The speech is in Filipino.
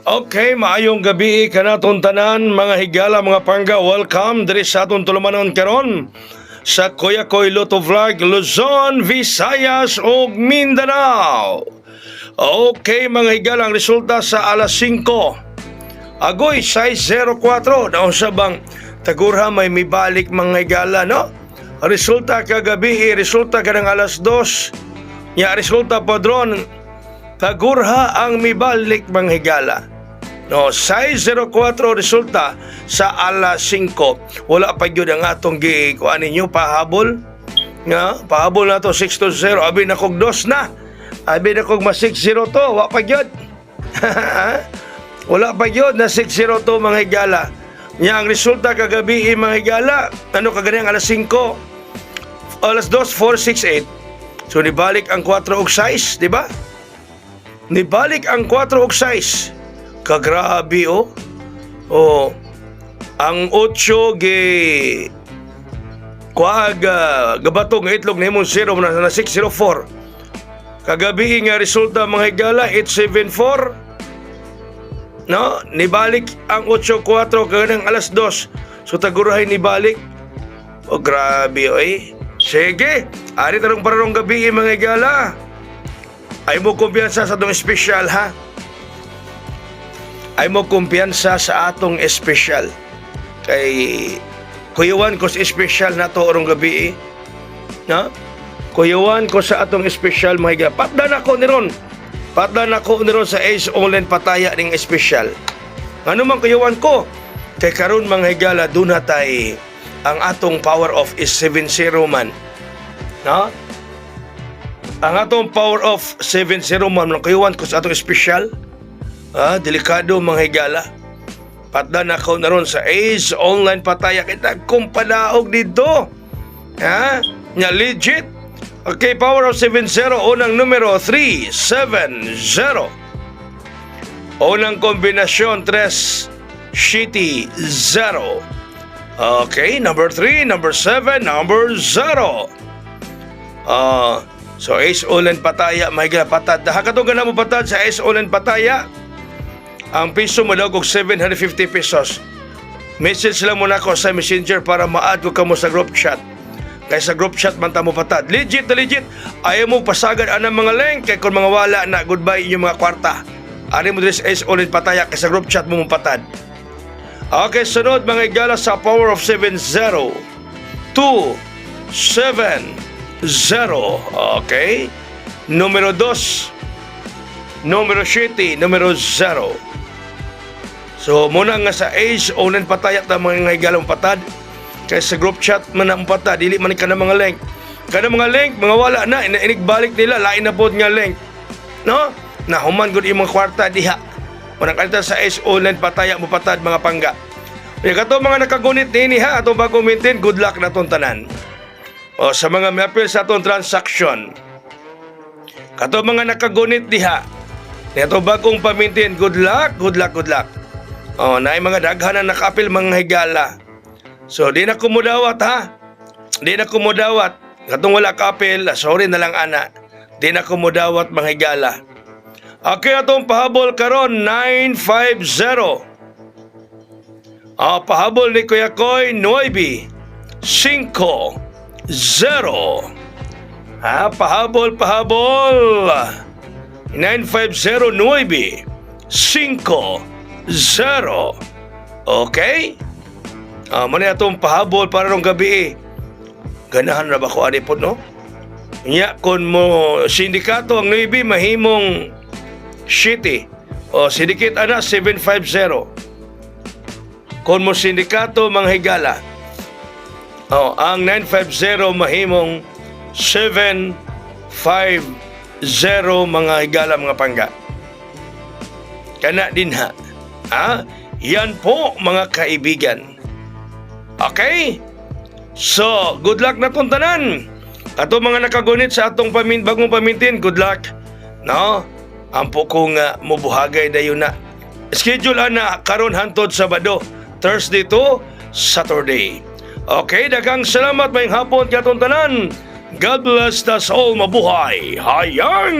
Okay, maayong gabi kanaton tanan mga higala mga pangga. Welcome diri sa aton tulumanon karon sa Kuya Koy Luto Vlog, Luzon, Visayas ug Mindanao. Okay mga higala, ang resulta sa alas 5. Agoy 6:04 na usabang tagurha may mibalik mga higala, no? Resulta kagabi, resulta kanang alas 2. Ya resulta padron tagurha ang mibalik mga higala. No, 6:04 resulta sa alas 5. Wala pa gyud ang atong kuan ninyo pahabol. Nga, pahabol na to 6-0. Abi na kog 2 na. Abi na kog mas 6-0 to. Wa pa gyud. Wala pa gyud na 6-0 to mga higala. Nya ang resulta kagabi mga higala, ano kagani ang alas 5? Alas 2, 4, 6, 8. So nibalik ang 4 ug 6, di ba? Nibalik ang 4 ug 6. Kagrabe oh. Oh. Ang 8 gabatong itlog na imong 0 na 604. Kagabi nga resulta mga higala 874. No, nibalik ang 8-4 kaganang alas 2. So tagurahay nibalik. Oh grabe oy. Sige, ari tarong parang gabi mga higala. Ay mo kumpiyansa sa atong espesyal ha. Ay mo kumpiyansa sa atong espesyal. Kay kuyuan ko sa espesyal na to orong gabi na? Kuyuan ko sa atong espesyal mga higala. Patdan ako ni ron. Patdan ako ni ron sa Ace Online Pataya ning espesyal. Ano man kuyuan ko? Kay karon mga higala dun natay ang atong power of is 7-0 man. Na? Ang atong power of 7-0 man kuyuan ko sa atong espesyal. Delikado mga higala. Patdan ako na ron sa Ace Online Pataya. Kita kong padaog dito. Nya legit. Okay, power of 7-0. Unang numero 3-7-0. Unang kombinasyon 3 Shitty 0. Okay, number 3, number 7, number 0. So Ace Online Pataya, may patad. Hakatong na mo patad sa Ace Online Pataya. Ang piso mo daw kog 750 pesos. Message lang mo na ako sa messenger para ma-add ko kamo sa group chat. Kaya sa group chat man tamo patad. Legit na legit. Ayaw mo pasagad anang mga link. Kaya kung mga wala na, goodbye inyong mga kwarta. Ari mo dres Ace Online Pataya. Kaya sa group chat mo patad. Okay, sunod mga higala sa power of 7-0. 2-7-0. Okay. Numero 2. Numero 7. Numero 0. So, muna nga sa Ace Online Pataya na mga higalang patad. Kaya sa group chat man ang patad, dili man ka na mga link. Kada mga link, mga wala na, inigbalik nila, lain na po nga link. No? Nahuman ko yung mga kwarta diha. Manang kalita sa Ace Online Pataya mo patad mga pangga. Kaya kato mga nakagunit nini ha, atong bagong maintain, good luck na itong tanan. O sa mga may-appeal sa atong transaction. Kato mga nakagunit diha, ito bagong pamintin, good luck, good luck, good luck. O, na mga daghan na nakapil mga higala. So, di na kumudawat ha. Di na kumudawat. Katong wala kapil, sorry na lang ana. Di na kumudawat mga higala. Okay, atong pahabol karon 950. Pahabol ni Kuya Koy 9-5-0. Pahabol 950-9-5-0. Okay? Muna itong pahabol para nung gabi Ganahan na ba ko anipod, no? Nya, kung mo sindikato ang 9 mahimong city. O sindikit ana 750. Kung mo sindikato mga higala. Ang 950 mahimong 750 mga higala mga pangga. Kana din ha. Yan po mga kaibigan. Okay? So, good luck na itong tanan. Ato mga nakagunit sa atong bagong pamintin, good luck. No? Ampo ko nga mubuhagay dayo na. Schedule na karon hantod Sabado, Thursday to Saturday. Okay, daghang salamat mayong hapon katong tanan. God bless us all, mabuhay. Hayang!